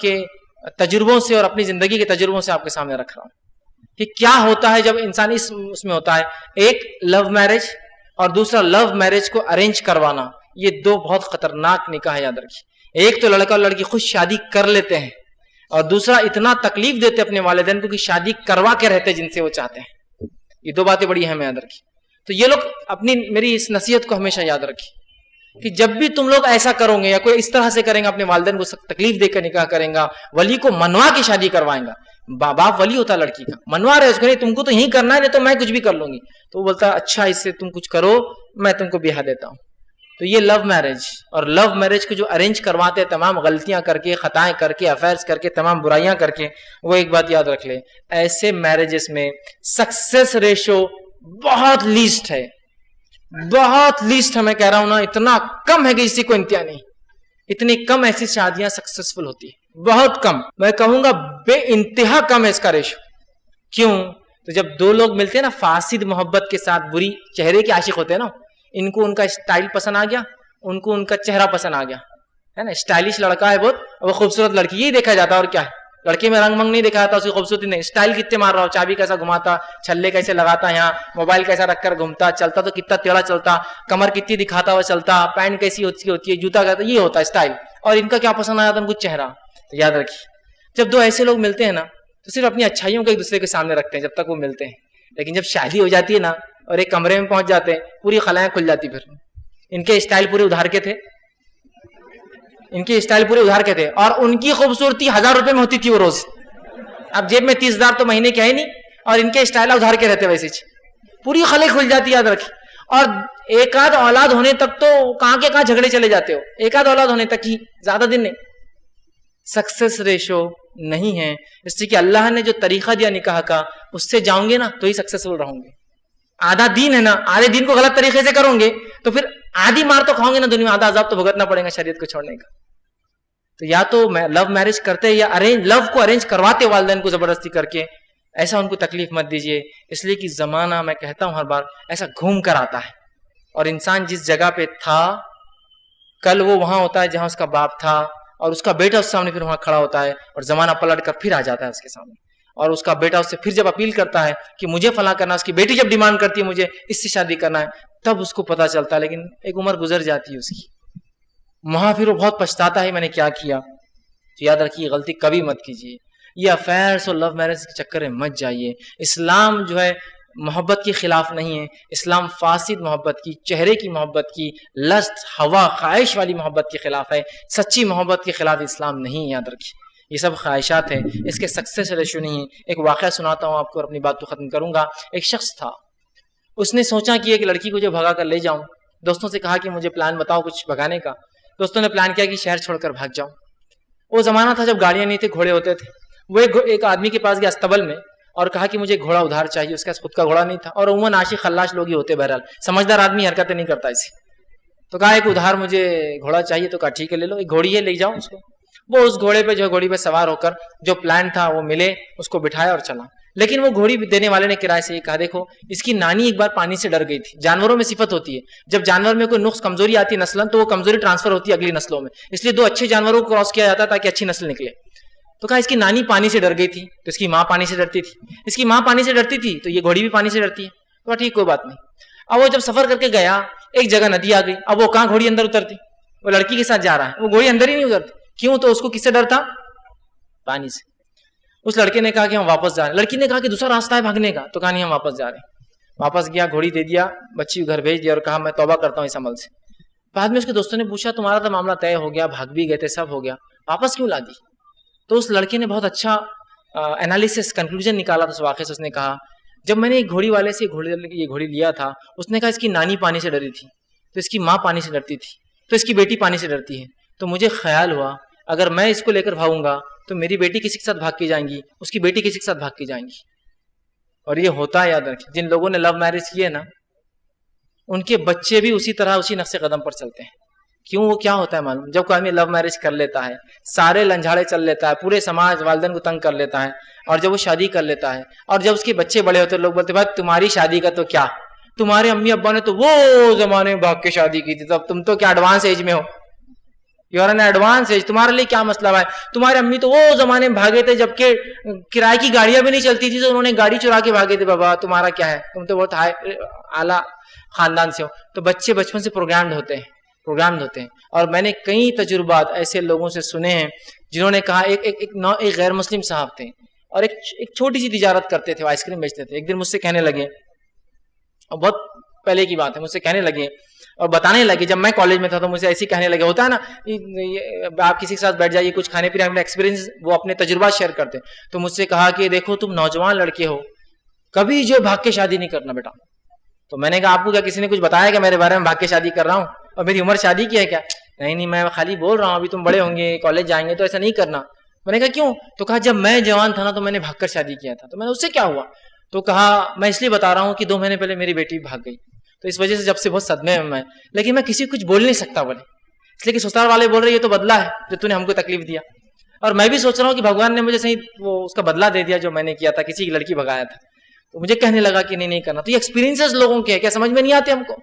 کے تجربوں سے اور اپنی زندگی کے تجربوں سے آپ کے سامنے رکھ رہا ہوں کہ کیا ہوتا ہے جب انسان اس میں ہوتا ہے. ایک لو میرج اور دوسرا لو میرج کو ارینج کروانا، یہ دو بہت خطرناک نکاح ہے، یاد رکھیے. ایک تو لڑکا اور لڑکی خود شادی کر لیتے ہیں، اور دوسرا اتنا تکلیف دیتے اپنے والدین کو کہ شادی کروا کے رہتے جن سے وہ چاہتے ہیں. یہ دو باتیں بڑی اہم ہیں، یاد رکھیے. تو یہ لوگ میری اس نصیحت کو ہمیشہ یاد رکھیے کہ جب بھی تم لوگ ایسا کرو گے یا کوئی اس طرح سے کریں گا، اپنے والدین کو تکلیف دے کر نکاح کریں گا، ولی کو منوا کے شادی کروائیں گا. باپ ولی ہوتا لڑکی کا، منوا رہے اس کو، نہیں تم کو تو یہی کرنا ہے، نہیں تو میں کچھ بھی کر لوں گی. تو وہ بولتا ہے اچھا اس سے تم کچھ کرو، میں تم کو بیاہ دیتا ہوں. تو یہ لو میرج اور لو میرج کو جو ارینج کرواتے ہیں تمام غلطیاں کر کے، خطائیں کر کے، افیئرز کر کے، تمام برائیاں کر کے، وہ ایک بات یاد رکھ لے، ایسے میرجز میں سکسیس ریشو بہت لیسٹ ہے، بہت لیسٹ ہے. میں کہہ رہا ہوں نا، اتنا کم ہے کہ اسی کو انتہا نہیں. اتنی کم ایسی شادیاں سکسیسفل ہوتی ہے، بہت کم. میں کہوں گا بے انتہا کم ہے اس کا ریشو. کیوں؟ تو جب دو لوگ ملتے ہیں نا فاسد محبت کے ساتھ، بری چہرے کے عاشق ہوتے ہیں نا، ان کو ان کا اسٹائل پسند آ گیا، ان کو ان کا چہرہ پسند آ گیا، ہے نا. اسٹائلش لڑکا ہے بہت، وہ خوبصورت لڑکی، یہی دیکھا جاتا ہے. اور کیا ہے، لڑکے میں رنگ منگ نہیں دکھا جاتا، اس کی خوبصورتی نہیں، اسٹائل کتنے مار رہا ہو، چابی کیسا گھماتا، چھلے کیسے لگاتا، یہاں موبائل کیسا رکھ کر گھومتا، چلتا تو کتنا ٹیڑھا چلتا، کمر کتنی دکھاتا ہوا چلتا، پینٹ کیسی ہوتی ہے، جوتا کہتا، یہ ہوتا ہے اسٹائل. اور ان کا کیا پسند آیا تھا، ان کو چہرہ. تو یاد رکھیے، جب دو ایسے لوگ ملتے ہیں نا تو صرف اپنی اچھائیوں کو ایک دوسرے کے سامنے رکھتے ہیں جب تک وہ ملتے ہیں. لیکن جب شادی ہو جاتی ہے نا اور ایک کمرے میں پہنچ جاتے ہیں، پوری خلائیں کھل جاتی. پھر ان کے اسٹائل پورے ادھار کے تھے، ان کی اسٹائل پورے ادھار کے تھے، اور ان کی خوبصورتی 1000 روپے میں ہوتی تھی وہ روز. اب جیب میں 30,000 تو مہینے کے ہے نہیں، اور ان کے اسٹائل ادھار کے رہتے ویسے پوری خلیں کھل جاتی. یاد رکھیے. اور ایک آدھ اولاد ہونے تک تو کہاں کے کہاں جھگڑے چلے جاتے ہو، ایک آدھ اولاد ہونے تک ہی، زیادہ دن نہیں. سکسیس ریشو نہیں ہے، اس لیے کہ اللہ نے جو طریقہ دیا نکاح کا، اس سے جاؤں گے نا تو ہی سکسیسفل رہوں گے. آدھا دین ہے نا، آدھے دین کو غلط طریقے سے کروں گے تو پھر آدھی مار تو کھاؤں گے نا دنیا میں، آدھا عذاب تو بھگتنا پڑے گا شریعت کو چھوڑنے کا. تو یا تو لو میرج کرتے یا لو کو ارینج کرواتے والدین کو زبردستی کر کے، ایسا ان کو تکلیف مت دیجیے. اس لیے کہ زمانہ، میں کہتا ہوں ہر بار، ایسا گھوم کر آتا ہے، اور انسان جس جگہ پہ تھا کل وہ وہاں ہوتا ہے جہاں اس کا باپ تھا، اور اس کا بیٹا اس سامنے پھر وہاں کھڑا ہوتا ہے، اور زمانہ پلٹ کر پھر آ جاتا ہے اس کے سامنے. اور اس کا بیٹا اس سے پھر جب اپیل کرتا ہے کہ مجھے فلاں کرنا، اس کی بیٹی جب ڈیمانڈ کرتی ہے مجھے اس سے شادی کرنا ہے، تب اس کو پتا چلتا ہے. لیکن ایک عمر گزر جاتی ہے اس کی، وہاں پھر وہ بہت پچھتاتا ہے میں نے کیا کیا. تو یاد رکھیے، غلطی کبھی مت کیجیے. یہ افیئرس اور لو میرج کے چکر میں مت جائیے. اسلام جو ہے محبت کے خلاف نہیں ہے. اسلام فاسد محبت کی، چہرے کی محبت کی، لست، ہوا، خواہش والی محبت کے خلاف ہے. سچی محبت کے خلاف اسلام نہیں. یاد رکھیے، یہ سب خواہشات ہیں، اس کے سکسیس ریشو نہیں ہے. ایک واقعہ سناتا ہوں آپ کو اور اپنی بات کو ختم کروں گا. ایک شخص تھا، اس نے سوچا کہ ایک لڑکی کو جو بھگا کر لے جاؤں. دوستوں سے کہا کہ مجھے پلان بتاؤ کچھ بھگانے کا. دوستوں نے پلان کیا کہ شہر چھوڑ کر بھاگ جاؤں. وہ زمانہ تھا جب گاڑیاں نہیں تھے، گھوڑے ہوتے تھے. وہ ایک آدمی کے پاس گیا استبل میں اور کہا کہ مجھے گھوڑا ادھار چاہیے. اس کا خود کا گھوڑا نہیں تھا، اور عموماً عاشق خلاش لوگ ہی ہوتے، بہرحال سمجھدار آدمی حرکتیں نہیں کرتا ایسی. تو کہا ایک ادھار مجھے گھوڑا چاہیے. تو کہا ٹھیک ہے لے لو، ایک گھوڑی ہے لے جاؤ اس کو. وہ اس گھوڑے پہ گھوڑی پہ سوار ہو کر جو پلان تھا وہ ملے، اس کو بٹھایا اور چلا. لیکن وہ گھوڑی دینے والے نے کرائے سے یہ کہا دیکھو اس کی نانی ایک بار پانی سے ڈر گئی تھی. جانوروں میں صفت ہوتی ہے، جب جانور میں کوئی نقص کمزوری آتی ہے نسلن، تو وہ کمزوری ٹرانسفر ہوتی ہے اگلی نسلوں میں. اس لیے دو اچھے جانوروں کو کراس کیا جاتا ہے تاکہ اچھی نسل نکلے. تو کہا اس کی نانی پانی سے ڈر گئی تھی تو اس کی ماں پانی سے ڈرتی تھی. اس کی ماں پانی سے ڈرتی تھی تو یہ گھوڑی بھی پانی سے ڈرتی ہے. تو ٹھیک کوئی بات نہیں. اب وہ جب سفر کر کے گیا، ایک جگہ ندی آ گئی. اب وہ کہاں گھوڑی اندر اترتی؟ وہ لڑکی کے ساتھ جا رہا ہے، وہ گھوڑی اندر ہی نہیں اترتی. کیوں؟ تو اس کو کس سے ڈر تھا؟ پانی سے. اس لڑکے نے کہا کہ ہم واپس جا رہے ہیں. لڑکی نے کہا کہ دوسرا راستہ ہے بھاگنے کا. تو کہا نہیں ہم واپس جا رہے ہیں. واپس گیا، گھوڑی دے دیا، بچی کو گھر بھیج دیا اور کہا میں توبہ کرتا ہوں اس عمل سے. بعد میں اس کے دوستوں نے پوچھا تمہارا تو معاملہ طے ہو گیا، بھاگ بھی گئے تھے، سب ہو گیا، واپس کیوں لا دی؟ تو اس لڑکے نے بہت اچھا انالیسس، کنکلوژن نکالا تھا اس واقعے سے. اس نے کہا جب میں نے ایک گھوڑی والے سے یہ گھوڑی لیا تھا، اس نے کہا اس کی نانی پانی سے ڈری تھی، تو اس کی ماں پانی سے ڈرتی تھی، تو اس کی بیٹی پانی سے ڈرتی ہے. تو مجھے خیال ہوا اگر میں اس کو لے کر بھاگوں گا تو میری بیٹی کسی کے ساتھ بھاگ کے جائیں گی، اس کی بیٹی کسی کے ساتھ بھاگ کے جائیں گی. اور یہ ہوتا ہے، یاد رکھیں، جن لوگوں نے لو میرج کیے نا ان کے بچے بھی اسی طرح اسی نقش قدم پر چلتے ہیں. کیوں؟ وہ کیا ہوتا ہے معلوم؟ جب کوئی آدمی لو میرج کر لیتا ہے، سارے لنجھاڑے چل لیتا ہے، پورے سماج والدین کو تنگ کر لیتا ہے، اور جب وہ شادی کر لیتا ہے اور جب اس کے بچے بڑے ہوتے ہیں، لوگ بولتے ہیں بھائی تمہاری شادی کا تو کیا، تمہارے امی ابا نے تو وہ زمانے میں بھاگ کے شادی کی تھی، تب تم تو کیا ایڈوانس ایج میں ہو. You are in advance age. تمہارے لیے کیا مسئلہ ہے؟ تمہارے امی تو وہ زمانے میں بھاگے تھے جبکہ کرائے کی گاڑیاں بھی نہیں چلتی تھی، تو انہوں نے گاڑی چرا کے بھاگے تھے. بابا تمہارا کیا ہے، تم تو بہت اعلیٰ خاندان سے ہو. تو بچے بچپن سے پروگرامڈ ہوتے ہیں. اور میں نے کئی تجربات ایسے لوگوں سے سنے ہیں جنہوں نے کہا، ایک غیر مسلم صاحب تھے اور ایک چھوٹی سی تجارت کرتے تھے، آئس کریم بیچتے تھے. ایک دن مجھ سے کہنے لگے، اور بہت پہلے کی بات ہے، مجھ سے کہنے لگے اور بتانے لگے، جب میں کالج میں تھا تو مجھے ایسے کہنے لگے. ہوتا ہے نا، آپ کسی کے ساتھ بیٹھ جائیے، کچھ کھانے پینے اپنے ایکسپیرینس، وہ اپنے تجربات شیئر کرتے. تو مجھ سے کہا کہ دیکھو تم نوجوان لڑکے ہو، کبھی جو بھاگ کے شادی نہیں کرنا بیٹا. تو میں نے کہا آپ کو کیا کسی نے کچھ بتایا کہ میرے بارے میں بھاگ کے شادی کر رہا ہوں اور میری عمر شادی کی ہے کیا؟ نہیں میں خالی بول رہا ہوں، ابھی تم بڑے ہوں گے، کالج جائیں گے تو ایسا نہیں کرنا. میں نے کہا کیوں؟ تو کہا جب میں جوان تھا نا تو میں نے بھاگ کر شادی کیا تھا. تو میں نے اس سے کیا ہوا؟ تو کہا میں اس لیے بتا رہا ہوں کہ 2 مہینے پہلے میری بیٹی بھاگ گئی، تو اس وجہ سے جب سے بہت صدمے میں، لیکن میں کسی کو کچھ بول نہیں سکتا بولے، اس لیے کہ سسرال والے بول رہے یہ تو بدلہ ہے جو تو نے ہم کو تکلیف دیا. اور میں بھی سوچ رہا ہوں کہ بھگوان نے مجھے صحیح وہ اس کا بدلہ دے دیا جو میں نے کیا تھا، کسی کی لڑکی بھگایا تھا. تو مجھے کہنے لگا کہ نہیں کرنا. تو یہ ایکسپیرینسز لوگوں کے ہیں، کیا سمجھ میں نہیں آتے ہم کو؟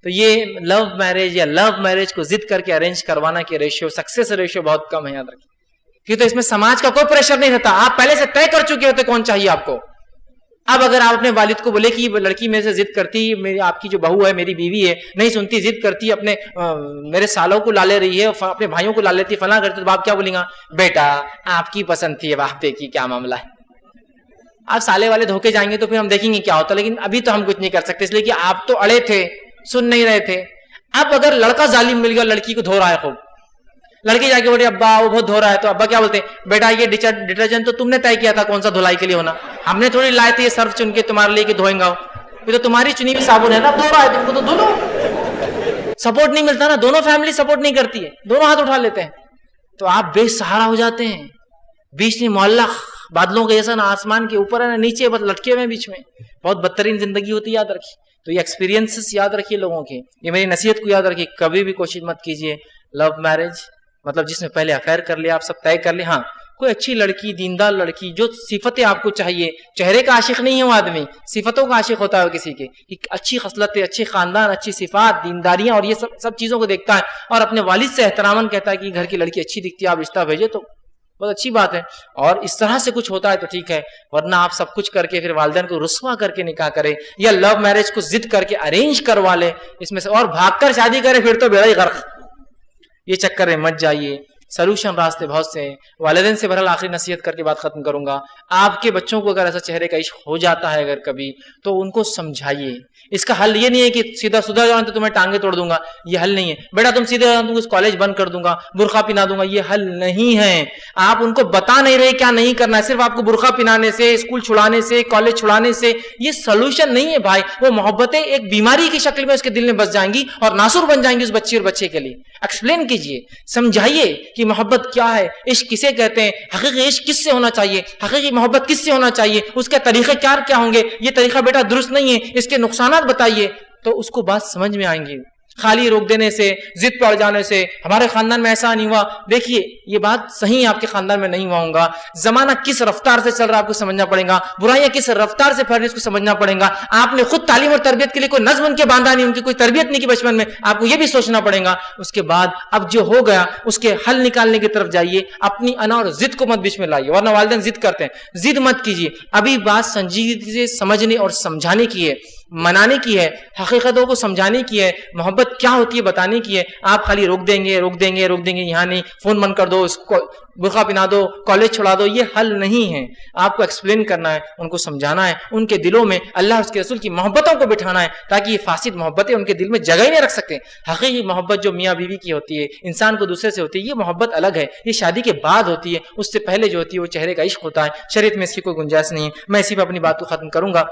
تو یہ لو میرج یا لو میرج کو ضد کر کے ارینج کروانا کے ریشیو، سکسیس ریشیو بہت کم ہے، یاد رکھیے. کیوں؟ تو اس میں سماج کا کوئی پریشر نہیں رہتا، آپ پہلے سے طے کر چکے ہوتے کون چاہیے آپ کو. اب اگر آپ اپنے والد کو بولے کہ یہ لڑکی میرے سے ضد کرتی، میری آپ کی جو بہو ہے میری بیوی ہے نہیں سنتی، ضد کرتی، اپنے میرے سالوں کو لا لے رہی ہے، اپنے بھائیوں کو لا لیتی، فلاں کرتی، تو باپ کیا بولیں گا؟ بیٹا آپ کی پسند تھی، اب آپ دیکھیے کیا معاملہ ہے. آپ سالے والے دھوکے جائیں گے تو پھر ہم دیکھیں گے کیا ہوتا ہے. لیکن ابھی تو ہم کچھ نہیں کر سکتے، اس لیے کہ آپ تو اڑے تھے، سن نہیں رہے تھے. اب اگر لڑکا ظالم مل گیا، لڑکی کو دھو رہا ہے خوب، لڑکی جا کے بولے ابا وہ بہت دھو رہا ہے، تو ابا کیا بولتے ہیں؟ بیٹا یہ ڈٹرجنٹ تو تم نے طے کیا تھا کون سا دھلائی کے لیے ہونا، ہم نے تھوڑی لائے تھے یہ سرف چن کے تمہارے لیے کہ دھوئیں گا، یہ تو تمہاری چنی ہوئی صابن ہے نا، دھو رہا ہے تم کو تو دھو لو. سپورٹ نہیں ملتا نا، دونوں فیملی سپورٹ نہیں کرتی ہے، دونوں ہاتھ اٹھا لیتے ہیں، تو آپ بے سہارا ہو جاتے ہیں. بیچ میں معلق بادلوں کے جیسا، نہ آسمان کے اوپر ہے نہ نیچے، بس لٹکے ہوئے بیچ میں. بہت بدترین زندگی ہوتی ہے، یاد رکھیے. تو یہ ایکسپیرینسز یاد رکھیے لوگوں کے. یہ میری نصیحت کو یاد رکھیے، کبھی بھی کوشش مت کیجیے لو میرج مطلب جس میں پہلے افیئر کر لیا، آپ سب طے کر لیں. ہاں کوئی اچھی لڑکی، دیندار لڑکی، جو صفتیں آپ کو چاہیے، چہرے کا عاشق نہیں ہے وہ آدمی، صفتوں کا عاشق ہوتا ہے کسی کے، اچھی خصلتیں، اچھے خاندان، اچھی صفات، دینداریاں اور یہ سب چیزوں کو دیکھتا ہے اور اپنے والد سے احتراماً کہتا ہے کہ گھر کی لڑکی اچھی دکھتی ہے، آپ رشتہ بھیجے تو بہت اچھی بات ہے. اور اس طرح سے کچھ ہوتا ہے تو ٹھیک ہے، ورنہ آپ سب کچھ کر کے پھر والدین کو رسوا کر کے نکاح کرے یا لو میرج کو ضد کر کے ارینج کروا لے اس میں سے، اور بھاگ کر شادی کرے، پھر تو بیڑا ہی غرق. یہ چکر میں مت جائیے. سلوشن راستے بہت سے ہیں. والدین سے بہرحال آخری نصیحت کر کے بات ختم کروں گا. آپ کے بچوں کو اگر ایسا چہرے کا عشق ہو جاتا ہے اگر کبھی، تو ان کو سمجھائیے. اس کا حل یہ نہیں ہے کہ سیدھا سدھر جاؤں تو تمہیں ٹانگیں توڑ دوں گا، یہ حل نہیں ہے. بیٹا تم سیدھے جاؤ تو کالج بند کر دوں گا، برقع پہنا دوں گا، یہ حل نہیں ہے. آپ ان کو بتا نہیں رہے کیا نہیں کرنا ہے. صرف آپ کو برقع پہنانے سے، اسکول چھڑانے سے، کالج چھڑانے سے یہ سلوشن نہیں ہے بھائی. وہ محبتیں ایک بیماری کی شکل میں اس کے دل میں بس جائیں گی اور ناسور بن جائیں گی اس بچی اور بچے کے لیے. ایکسپلین کیجئے، سمجھائیے کہ محبت کیا ہے، عشق کسے کہتے ہیں، حقیقی عشق کس سے ہونا چاہیے، حقیقی محبت کس سے ہونا چاہیے، اس کے طریقے کار کیا ہوں گے. یہ طریقہ بیٹا درست نہیں ہے، اس کے نقصانات بتائیے، تو اس کو بات سمجھ میں آئیں گی. خالی روک دینے سے، ضد پڑ جانے سے ہمارے خاندان میں ایسا نہیں ہوا. دیکھیے یہ بات صحیح آپ کے خاندان میں نہیں ہوا ہوگا. زمانہ کس رفتار سے چل رہا ہے آپ کو سمجھنا پڑے گا. برائیاں کس رفتار سے پھیل رہی ہے اس کو سمجھنا پڑے گا. آپ نے خود تعلیم اور تربیت کے لیے کوئی نظم ان کے باندھا نہیں، ان کی کوئی تربیت نہیں کی بچپن میں، آپ کو یہ بھی سوچنا پڑے گا. اس کے بعد اب جو ہو گیا اس کے حل نکالنے کی طرف جائیے. اپنی انا اور ضد کو مت بیچ میں لائیے، ورنہ والدین ضد کرتے ہیں. ضد مت کیجیے. ابھی بات سنجیدگی سے سمجھنے اور سمجھانے کی ہے، منانے کی ہے، حقیقتوں کو سمجھانے کی ہے، محبت کیا ہوتی ہے بتانے کی ہے. آپ خالی روک دیں گے، روک دیں گے، روک دیں گے، یہاں نہیں، فون بند کر دو، اس کو برقع پہنا دو، کالج چھڑا دو، یہ حل نہیں ہے. آپ کو ایکسپلین کرنا ہے، ان کو سمجھانا ہے، ان کے دلوں میں اللہ اس کے رسول کی محبتوں کو بٹھانا ہے، تاکہ یہ فاسد محبتیں ان کے دل میں جگہ ہی نہیں رکھ سکتے. حقیقی محبت جو میاں بیوی کی ہوتی ہے، انسان کو دوسرے سے ہوتی ہے، یہ محبت الگ ہے. یہ شادی کے بعد ہوتی ہے، اس سے پہلے جو ہوتی ہے وہ چہرے کا عشق ہوتا ہے. شریعت میں اس کی کوئی گنجائش نہیں ہے. میں اسی پہ اپنی بات کو ختم کروں گا.